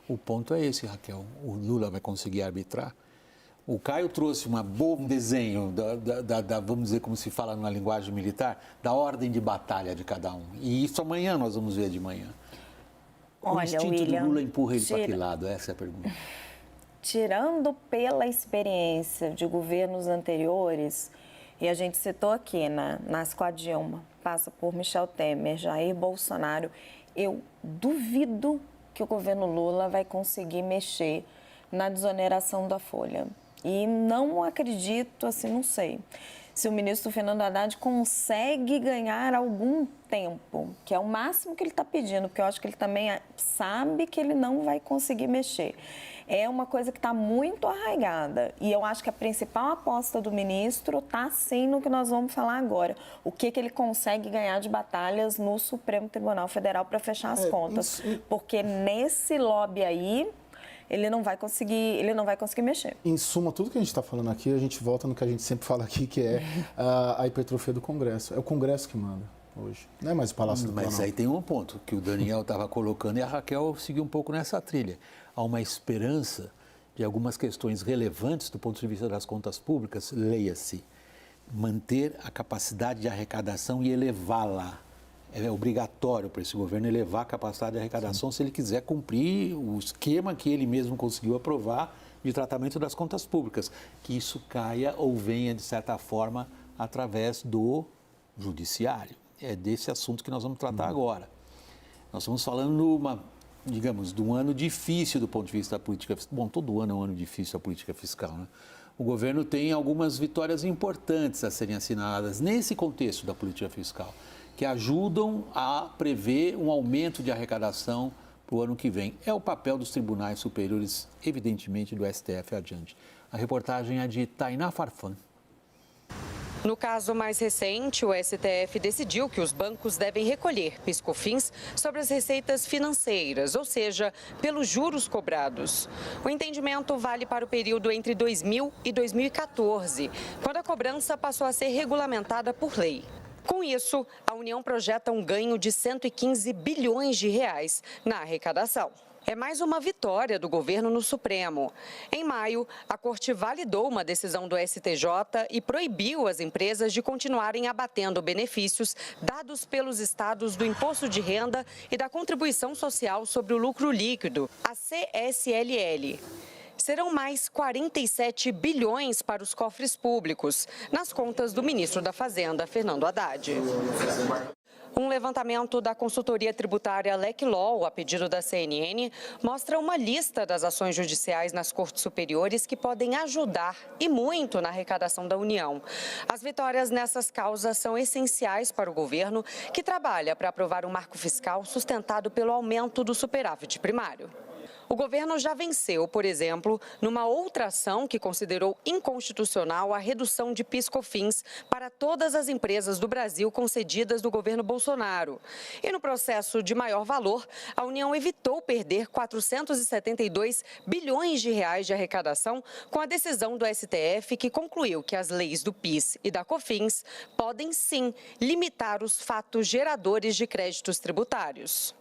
O ponto é esse, Raquel. O Lula vai conseguir arbitrar? O Caio trouxe um bom desenho, vamos dizer como se fala na linguagem militar, da ordem de batalha de cada um. E isso amanhã nós vamos ver de manhã. O instinto William, do Lula empurra ele para que lado? Essa é a pergunta. Tirando pela experiência de governos anteriores, e a gente citou aqui, nasce com a Dilma, passa por Michel Temer, Jair Bolsonaro, eu duvido que o governo Lula vai conseguir mexer na desoneração da folha. E não acredito, assim, não sei, se o ministro Fernando Haddad consegue ganhar algum tempo, que é o máximo que ele está pedindo, porque eu acho que ele também sabe que ele não vai conseguir mexer. É uma coisa que está muito arraigada e eu acho que a principal aposta do ministro está sim no que nós vamos falar agora. O que ele consegue ganhar de batalhas no Supremo Tribunal Federal para fechar as contas. Porque nesse lobby aí, ele não vai conseguir mexer. Em suma, tudo que a gente está falando aqui, a gente volta no que a gente sempre fala aqui, que é a hipertrofia do Congresso. É o Congresso que manda hoje, não é mais o Palácio do Planalto. Mas aí tem um ponto que o Daniel estava colocando e a Raquel seguiu um pouco nessa trilha. Há uma esperança de algumas questões relevantes do ponto de vista das contas públicas, leia-se, manter a capacidade de arrecadação e elevá-la. É obrigatório para esse governo elevar a capacidade de arrecadação se ele quiser cumprir o esquema que ele mesmo conseguiu aprovar de tratamento das contas públicas. Que isso caia ou venha, de certa forma, através do judiciário. É desse assunto que nós vamos tratar agora. Nós estamos falando, de um ano difícil do ponto de vista da política fiscal. Bom, todo ano é um ano difícil a política fiscal, né? O governo tem algumas vitórias importantes a serem assinaladas nesse contexto da política fiscal, que ajudam a prever um aumento de arrecadação para o ano que vem. É o papel dos tribunais superiores, evidentemente, do STF adiante. A reportagem é de Tainá Farfan. No caso mais recente, o STF decidiu que os bancos devem recolher PIS/COFINS sobre as receitas financeiras, ou seja, pelos juros cobrados. O entendimento vale para o período entre 2000 e 2014, quando a cobrança passou a ser regulamentada por lei. Com isso, a União projeta um ganho de 115 bilhões de reais na arrecadação. É mais uma vitória do governo no Supremo. Em maio, a Corte validou uma decisão do STJ e proibiu as empresas de continuarem abatendo benefícios dados pelos estados do Imposto de Renda e da Contribuição Social sobre o Lucro Líquido, a CSLL. Serão mais 47 bilhões para os cofres públicos, nas contas do ministro da Fazenda, Fernando Haddad. Um levantamento da consultoria tributária Lex Law, a pedido da CNN, mostra uma lista das ações judiciais nas cortes superiores que podem ajudar e muito na arrecadação da União. As vitórias nessas causas são essenciais para o governo, que trabalha para aprovar um marco fiscal sustentado pelo aumento do superávit primário. O governo já venceu, por exemplo, numa outra ação que considerou inconstitucional a redução de PIS/COFINS para todas as empresas do Brasil concedidas do governo Bolsonaro. E no processo de maior valor, a União evitou perder 472 bilhões de reais de arrecadação com a decisão do STF, que concluiu que as leis do PIS e da COFINS podem sim limitar os fatos geradores de créditos tributários.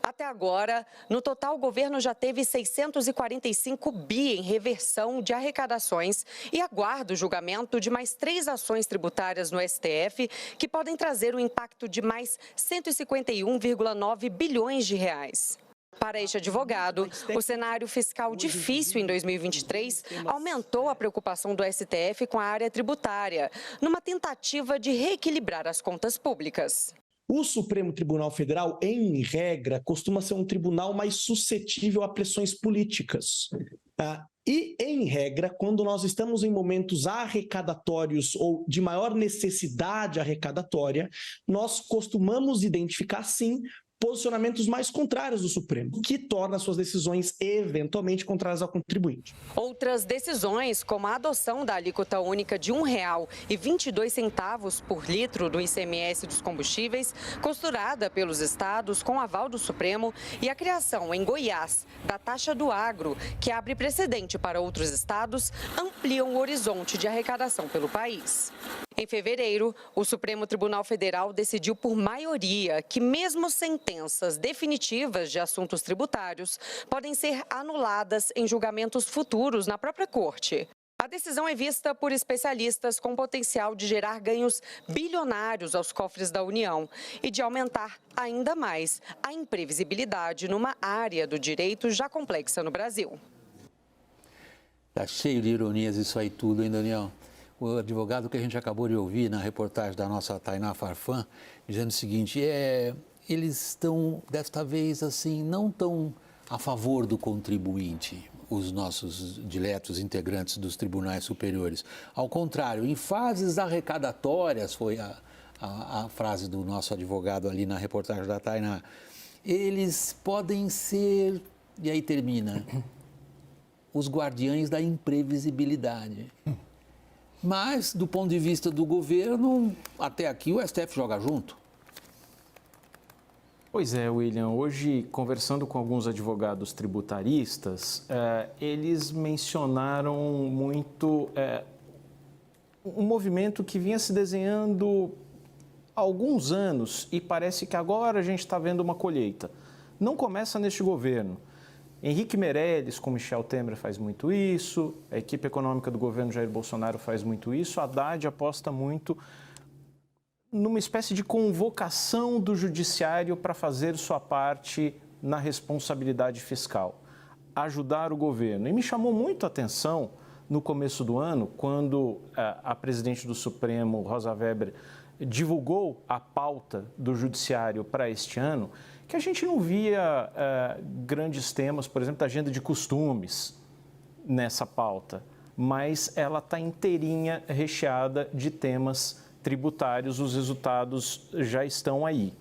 Até agora, no total, o governo já teve 645 bi em reversão de arrecadações e aguarda o julgamento de mais 3 ações tributárias no STF, que podem trazer um impacto de mais 151,9 bilhões de reais. Para este advogado, o cenário fiscal difícil em 2023 aumentou a preocupação do STF com a área tributária, numa tentativa de reequilibrar as contas públicas. O Supremo Tribunal Federal, em regra, costuma ser um tribunal mais suscetível a pressões políticas. E, em regra, quando nós estamos em momentos arrecadatórios ou de maior necessidade arrecadatória, nós costumamos identificar, sim, posicionamentos mais contrários do Supremo, que torna suas decisões eventualmente contrárias ao contribuinte. Outras decisões, como a adoção da alíquota única de R$ 1,22 por litro do ICMS dos combustíveis, costurada pelos estados com aval do Supremo, e a criação em Goiás da taxa do agro, que abre precedente para outros estados, ampliam o horizonte de arrecadação pelo país. Em fevereiro, o Supremo Tribunal Federal decidiu por maioria que mesmo sentenças definitivas de assuntos tributários podem ser anuladas em julgamentos futuros na própria Corte. A decisão é vista por especialistas com potencial de gerar ganhos bilionários aos cofres da União e de aumentar ainda mais a imprevisibilidade numa área do direito já complexa no Brasil. Está cheio de ironias isso aí tudo, hein, Daniel? O advogado que a gente acabou de ouvir na reportagem da nossa Tainá Farfan, dizendo o seguinte, eles estão, desta vez, assim, não tão a favor do contribuinte, os nossos diletos integrantes dos tribunais superiores. Ao contrário, em fases arrecadatórias, foi a frase do nosso advogado ali na reportagem da Tainá, eles podem ser, e aí termina, os guardiães da imprevisibilidade. Mas, do ponto de vista do governo, até aqui o STF joga junto. Pois é, William. Hoje, conversando com alguns advogados tributaristas, eles mencionaram muito um movimento que vinha se desenhando há alguns anos e parece que agora a gente está vendo uma colheita. Não começa neste governo. Henrique Meirelles, com Michel Temer, faz muito isso, a equipe econômica do governo Jair Bolsonaro faz muito isso, a Haddad aposta muito numa espécie de convocação do judiciário para fazer sua parte na responsabilidade fiscal, ajudar o governo. E me chamou muito a atenção no começo do ano, quando a presidente do Supremo, Rosa Weber, divulgou a pauta do judiciário para este ano, que a gente não via grandes temas, por exemplo, da agenda de costumes nessa pauta, mas ela está inteirinha recheada de temas tributários, os resultados já estão aí.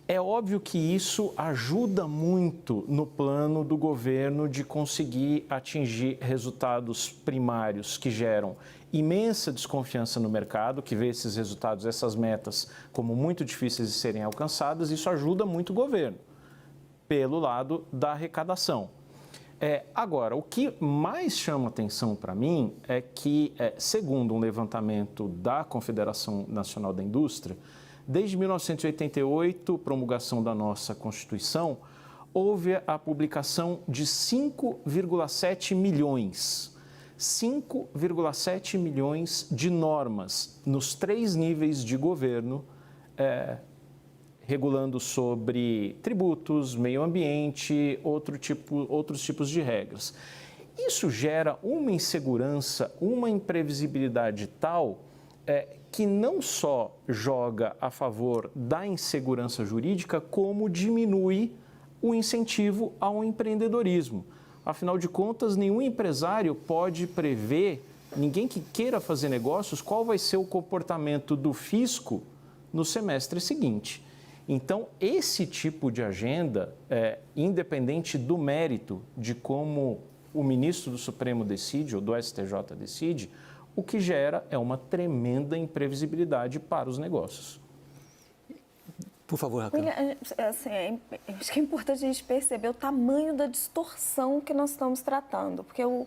É óbvio que isso ajuda muito no plano do governo de conseguir atingir resultados primários que geram imensa desconfiança no mercado, que vê esses resultados, essas metas, como muito difíceis de serem alcançadas. Isso ajuda muito o governo, pelo lado da arrecadação. Agora, o que mais chama atenção para mim é que, segundo um levantamento da Confederação Nacional da Indústria, desde 1988, promulgação da nossa Constituição, houve a publicação de 5,7 milhões. 5,7 milhões de normas nos 3 níveis de governo, regulando sobre tributos, meio ambiente, outros tipos de regras. Isso gera uma insegurança, uma imprevisibilidade tal que não só joga a favor da insegurança jurídica, como diminui o incentivo ao empreendedorismo. Afinal de contas, nenhum empresário pode prever, ninguém que queira fazer negócios, qual vai ser o comportamento do fisco no semestre seguinte. Então, esse tipo de agenda, independente do mérito de como o ministro do Supremo decide ou do STJ decide, o que gera é uma tremenda imprevisibilidade para os negócios. Por favor, Raquel. William, assim, acho que é importante a gente perceber o tamanho da distorção que nós estamos tratando, porque o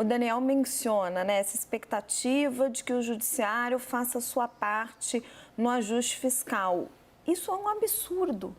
Daniel menciona, né, essa expectativa de que o judiciário faça a sua parte no ajuste fiscal. Isso é um absurdo,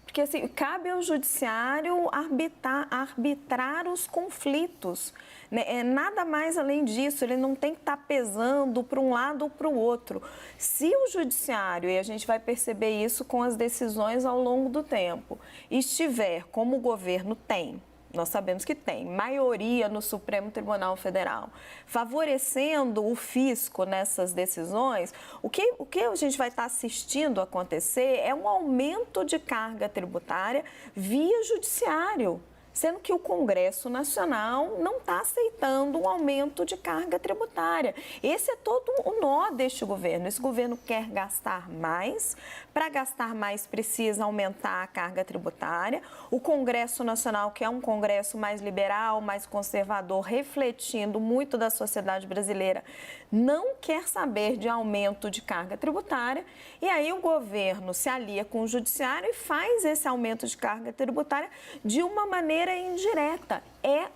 porque assim, cabe ao judiciário arbitrar os conflitos, né? Nada mais além disso, ele não tem que estar pesando para um lado ou para o outro. Se o judiciário, e a gente vai perceber isso com as decisões ao longo do tempo, estiver, como o governo tem, nós sabemos que tem maioria no Supremo Tribunal Federal, favorecendo o fisco nessas decisões, o que a gente vai estar assistindo acontecer é um aumento de carga tributária via judiciário, sendo que o Congresso Nacional não está aceitando um aumento de carga tributária. Esse é todo o nó deste governo. Esse governo quer gastar mais, para gastar mais precisa aumentar a carga tributária. O Congresso Nacional, que é um Congresso mais liberal, mais conservador, refletindo muito da sociedade brasileira, não quer saber de aumento de carga tributária. E aí o governo se alia com o judiciário e faz esse aumento de carga tributária de uma maneira maneira indireta. É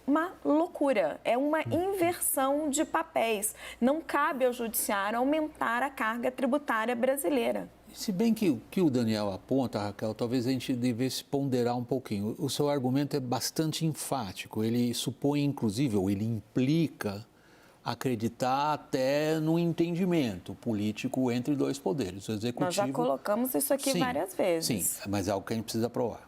uma loucura, é uma inversão de papéis. Não cabe ao judiciário aumentar a carga tributária brasileira. Se bem que o que o Daniel aponta, Raquel, talvez a gente devesse ponderar um pouquinho. O seu argumento é bastante enfático. Ele supõe, inclusive, ou ele implica acreditar até no entendimento político entre dois poderes, o executivo... Nós já colocamos isso aqui várias vezes. Sim, mas é algo que a gente precisa provar.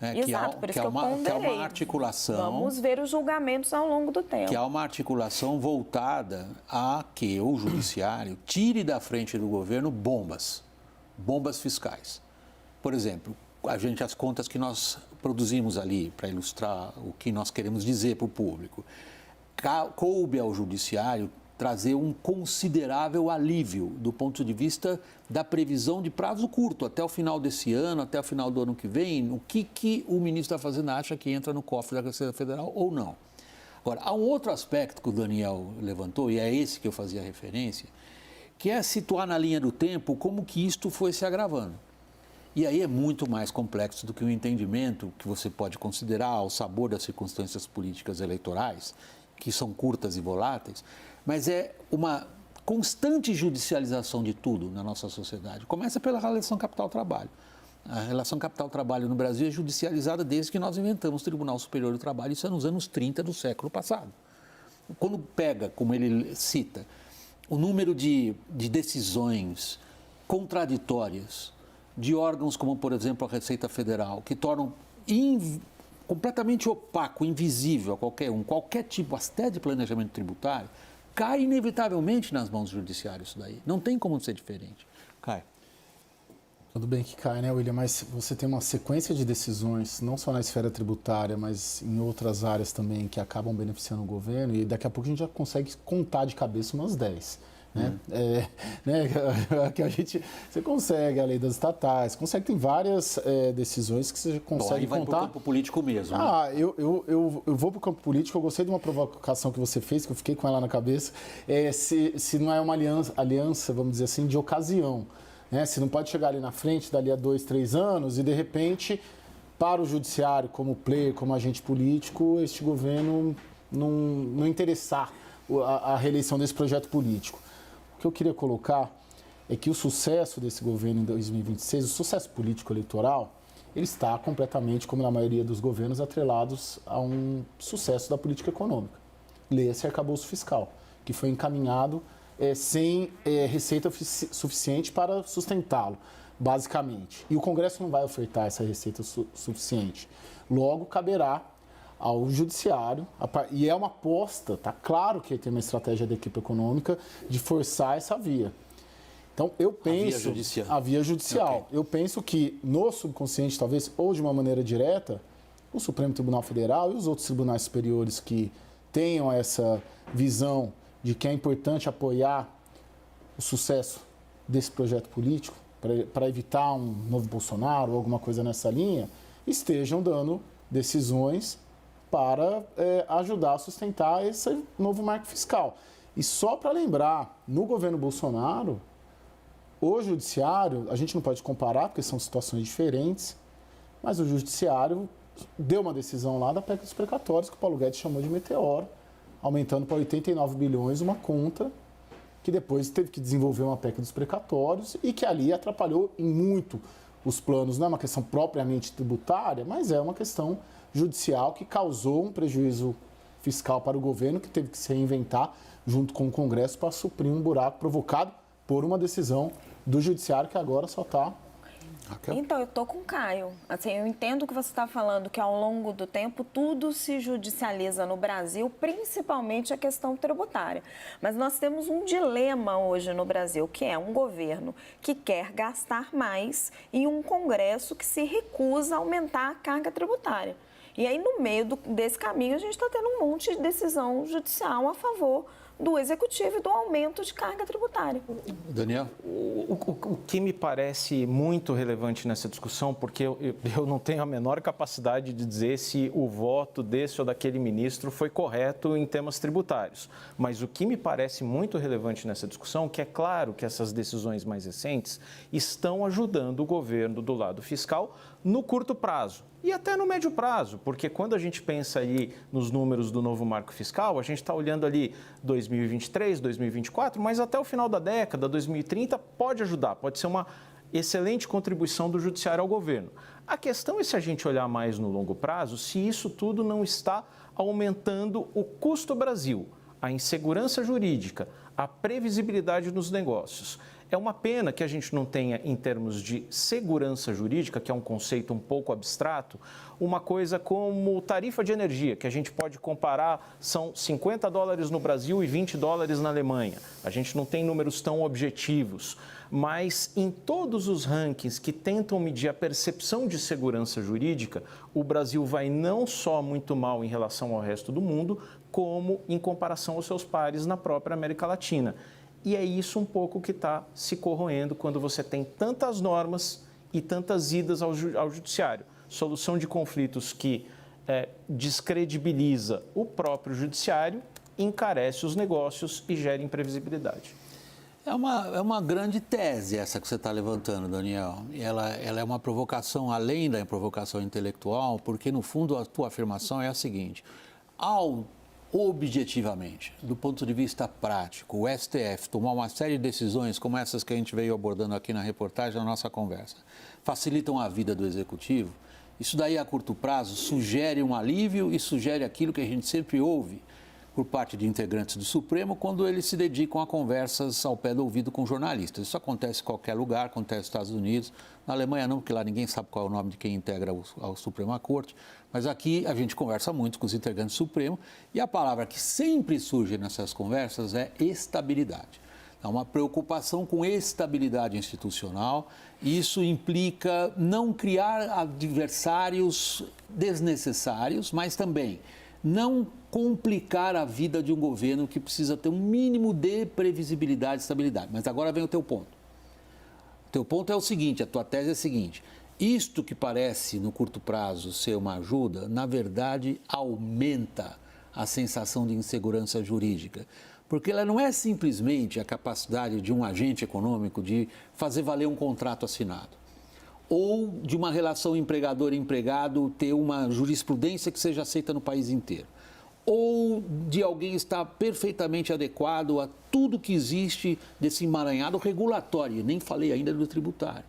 Exato, por isso que eu ponderei. Que é uma articulação... Vamos ver os julgamentos ao longo do tempo. Que há uma articulação voltada a que o judiciário tire da frente do governo bombas fiscais. Por exemplo, as contas que nós produzimos ali, para ilustrar o que nós queremos dizer para o público, coube ao judiciário trazer um considerável alívio do ponto de vista da previsão de prazo curto, até o final desse ano, até o final do ano que vem, o que o ministro da Fazenda acha que entra no cofre da Receita Federal ou não. Agora, há um outro aspecto que o Daniel levantou, e é esse que eu fazia referência, que é situar na linha do tempo como que isto foi se agravando. E aí é muito mais complexo do que um entendimento que você pode considerar ao sabor das circunstâncias políticas eleitorais, que são curtas e voláteis, mas é uma constante judicialização de tudo na nossa sociedade. Começa pela relação capital-trabalho. A relação capital-trabalho no Brasil é judicializada desde que nós inventamos o Tribunal Superior do Trabalho, isso é nos anos 30 do século passado. Quando pega, como ele cita, o número de decisões contraditórias de órgãos como, por exemplo, a Receita Federal, que tornam completamente opaco, invisível a qualquer um, qualquer tipo, até de planejamento tributário, cai inevitavelmente nas mãos do judiciário isso daí. Não tem como ser diferente. Cai. Tudo bem que cai, né, William? Mas você tem uma sequência de decisões, não só na esfera tributária, mas em outras áreas também, que acabam beneficiando o governo, e daqui a pouco a gente já consegue contar de cabeça umas 10. Né? Que a gente, você consegue a lei das estatais, tem várias decisões que você consegue contar. Vai para o campo político mesmo. Né? Eu vou para o campo político. Eu gostei de uma provocação que você fez, que eu fiquei com ela na cabeça. Se não é uma aliança, vamos dizer assim, de ocasião. Né? Se não pode chegar ali na frente, dali a 2, 3 anos, e de repente, para o judiciário, como player, como agente político, este governo não interessar a reeleição desse projeto político. O que eu queria colocar é que o sucesso desse governo em 2026, o sucesso político-eleitoral, ele está completamente, como na maioria dos governos, atrelados a um sucesso da política econômica. Leia-se arcabouço fiscal, que foi encaminhado sem receita suficiente para sustentá-lo, basicamente. E o Congresso não vai ofertar essa receita suficiente. Logo, caberá ao judiciário, e é uma aposta, está claro que tem uma estratégia da equipe econômica de forçar essa via. Então, eu penso... A via judicial. Okay. Eu penso que no subconsciente, talvez, ou de uma maneira direta, o Supremo Tribunal Federal e os outros tribunais superiores que tenham essa visão de que é importante apoiar o sucesso desse projeto político, para evitar um novo Bolsonaro ou alguma coisa nessa linha, estejam dando decisões para ajudar a sustentar esse novo marco fiscal. E só para lembrar, no governo Bolsonaro, o judiciário, a gente não pode comparar porque são situações diferentes, mas o judiciário deu uma decisão lá da PEC dos precatórios, que o Paulo Guedes chamou de meteoro, aumentando para 89 bilhões uma conta que depois teve que desenvolver uma PEC dos precatórios e que ali atrapalhou em muito os planos. Não é uma questão propriamente tributária, mas é uma questão judicial que causou um prejuízo fiscal para o governo, que teve que se reinventar junto com o Congresso para suprir um buraco provocado por uma decisão do judiciário que agora só está... Então, eu estou com o Caio. Assim, eu entendo que você está falando que ao longo do tempo tudo se judicializa no Brasil, principalmente a questão tributária. Mas nós temos um dilema hoje no Brasil, que é um governo que quer gastar mais e um Congresso que se recusa a aumentar a carga tributária. E aí, no meio desse caminho, a gente está tendo um monte de decisão judicial a favor do Executivo e do aumento de carga tributária. Daniel? O que me parece muito relevante nessa discussão, porque eu não tenho a menor capacidade de dizer se o voto desse ou daquele ministro foi correto em temas tributários, mas o que me parece muito relevante nessa discussão é que é claro que essas decisões mais recentes estão ajudando o governo do lado fiscal no curto prazo. E até no médio prazo, porque quando a gente pensa aí nos números do novo marco fiscal, a gente está olhando ali 2023, 2024, mas até o final da década, 2030, pode ajudar, pode ser uma excelente contribuição do judiciário ao governo. A questão é se a gente olhar mais no longo prazo, se isso tudo não está aumentando o custo Brasil, a insegurança jurídica, a previsibilidade dos negócios. É uma pena que a gente não tenha, em termos de segurança jurídica, que é um conceito um pouco abstrato, uma coisa como tarifa de energia, que a gente pode comparar, são $50 no Brasil e $20 na Alemanha. A gente não tem números tão objetivos, mas em todos os rankings que tentam medir a percepção de segurança jurídica, o Brasil vai não só muito mal em relação ao resto do mundo, como em comparação aos seus pares na própria América Latina. E é isso um pouco que está se corroendo quando você tem tantas normas e tantas idas ao judiciário. Solução de conflitos que descredibiliza o próprio judiciário, encarece os negócios e gera imprevisibilidade. É uma grande tese essa que você está levantando, Daniel. Ela é uma provocação além da provocação intelectual, porque, no fundo, a tua afirmação é a seguinte: objetivamente, do ponto de vista prático, o STF tomar uma série de decisões como essas que a gente veio abordando aqui na reportagem, na nossa conversa, facilitam a vida do Executivo, isso daí a curto prazo sugere um alívio e sugere aquilo que a gente sempre ouve por parte de integrantes do Supremo quando eles se dedicam a conversas ao pé do ouvido com jornalistas. Isso acontece em qualquer lugar, acontece nos Estados Unidos, na Alemanha não, porque lá ninguém sabe qual é o nome de quem integra a Suprema Corte, mas aqui a gente conversa muito com os integrantes do Supremo e a palavra que sempre surge nessas conversas é estabilidade. Há uma preocupação com estabilidade institucional e isso implica não criar adversários desnecessários, mas também não complicar a vida de um governo que precisa ter um mínimo de previsibilidade e estabilidade. Mas agora vem o teu ponto. O teu ponto é o seguinte, a tua tese é a seguinte: isto que parece no curto prazo ser uma ajuda, na verdade aumenta a sensação de insegurança jurídica. Porque ela não é simplesmente a capacidade de um agente econômico de fazer valer um contrato assinado, ou de uma relação empregador-empregado ter uma jurisprudência que seja aceita no país inteiro, ou de alguém estar perfeitamente adequado a tudo que existe desse emaranhado regulatório, nem falei ainda do tributário.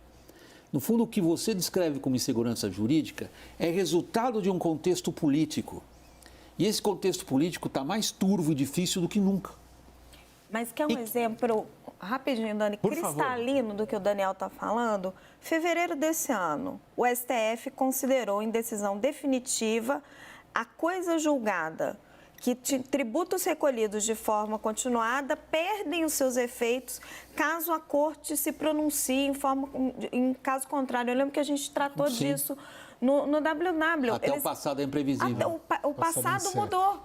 No fundo, o que você descreve como insegurança jurídica é resultado de um contexto político. E esse contexto político está mais turvo e difícil do que nunca. Mas quer um exemplo, rapidinho, Dani, cristalino do que o Daniel está falando? Fevereiro desse ano, o STF considerou em decisão definitiva a coisa julgada, que tributos recolhidos de forma continuada perdem os seus efeitos caso a corte se pronuncie em caso contrário. Eu lembro que a gente tratou disso no WW. Até o passado é imprevisível. O passado mudou.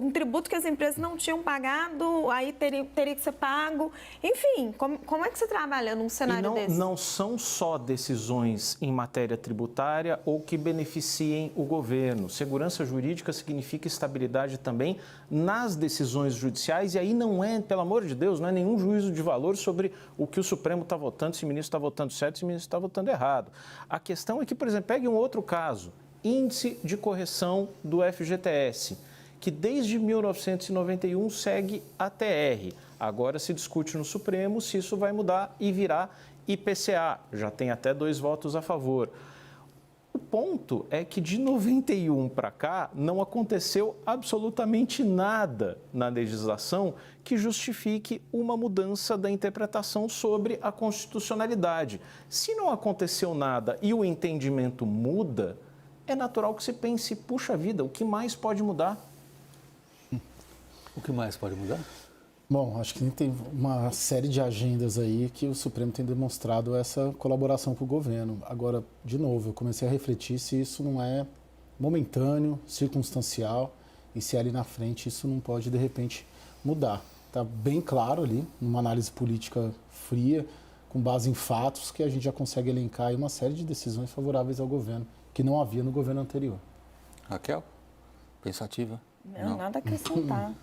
Um tributo que as empresas não tinham pagado, aí teria que ser pago. Enfim, como é que você trabalha num cenário desse? Não são só decisões em matéria tributária ou que beneficiem o governo. Segurança jurídica significa estabilidade também nas decisões judiciais e aí não é, pelo amor de Deus, não é nenhum juízo de valor sobre o que o Supremo está votando, se o ministro está votando certo, se o ministro está votando errado. A questão é que, por exemplo, pegue um outro caso, índice de correção do FGTS, que desde 1991 segue ATR. Agora se discute no Supremo se isso vai mudar e virar IPCA. Já tem até 2 votos a favor. O ponto é que de 91 para cá não aconteceu absolutamente nada na legislação que justifique uma mudança da interpretação sobre a constitucionalidade. Se não aconteceu nada e o entendimento muda, é natural que se pense, puxa vida, o que mais pode mudar? O que mais pode mudar? Bom, acho que tem uma série de agendas aí que o Supremo tem demonstrado essa colaboração com o governo. Agora, de novo, eu comecei a refletir se isso não é momentâneo, circunstancial, e se ali na frente isso não pode, de repente, mudar. Está bem claro ali, numa análise política fria, com base em fatos, que a gente já consegue elencar aí uma série de decisões favoráveis ao governo, que não havia no governo anterior. Raquel, pensativa? Não, nada a acrescentar.